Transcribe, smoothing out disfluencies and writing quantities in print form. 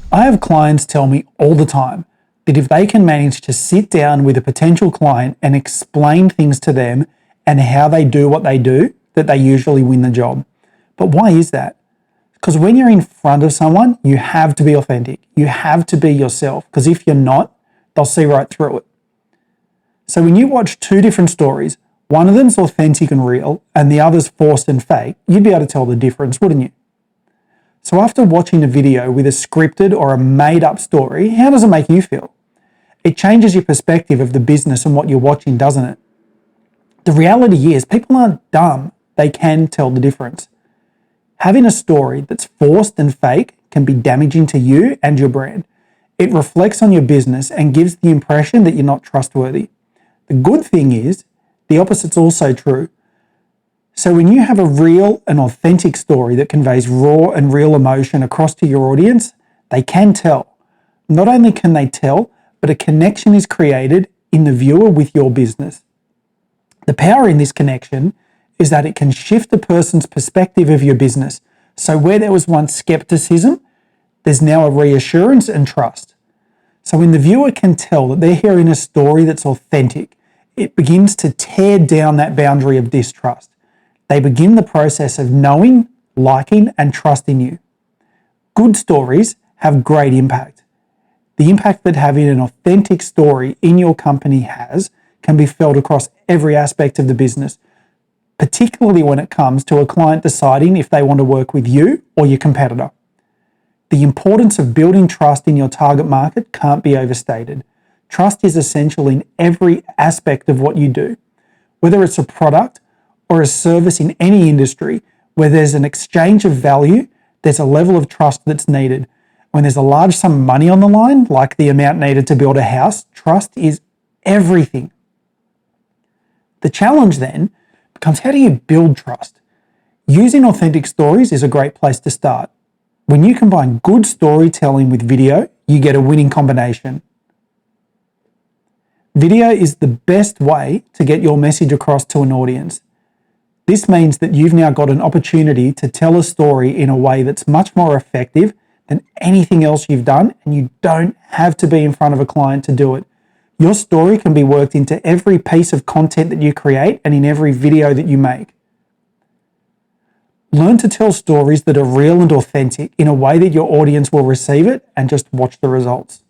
I have clients tell me all the time that if they can manage to sit down with a potential client and explain things to them and how they do what they do, that they usually win the job. But why is that? Because when you're in front of someone, you have to be authentic. You have to be yourself, because if you're not, they'll see right through it. So when you watch two different stories, one of them's authentic and real, and the other's forced and fake, you'd be able to tell the difference, wouldn't you? So after watching a video with a scripted or a made-up story, how does it make you feel? It changes your perspective of the business and what you're watching, doesn't it? The reality is, people aren't dumb. They can tell the difference. Having a story that's forced and fake can be damaging to you and your brand. It reflects on your business and gives the impression that you're not trustworthy. The good thing is, the opposite's also true. So when you have a real and authentic story that conveys raw and real emotion across to your audience, they can tell. Not only can they tell, but a connection is created in the viewer with your business. The power in this connection is that it can shift a person's perspective of your business. So where there was once skepticism, there's now a reassurance and trust. So when the viewer can tell that they're hearing a story that's authentic, it begins to tear down that boundary of distrust. They begin the process of knowing, liking, and trusting you. Good stories have great impact. The impact that having an authentic story in your company has can be felt across every aspect of the business, particularly when it comes to a client deciding if they want to work with you or your competitor. The importance of building trust in your target market can't be overstated. Trust is essential in every aspect of what you do. Whether it's a product or a service in any industry, where there's an exchange of value, there's a level of trust that's needed. When there's a large sum of money on the line, like the amount needed to build a house, trust is everything. The challenge then becomes, how do you build trust? Using authentic stories is a great place to start. When you combine good storytelling with video, you get a winning combination. Video is the best way to get your message across to an audience. This means that you've now got an opportunity to tell a story in a way that's much more effective than anything else you've done, and you don't have to be in front of a client to do it. Your story can be worked into every piece of content that you create and in every video that you make. Learn to tell stories that are real and authentic in a way that your audience will receive it, and just watch the results.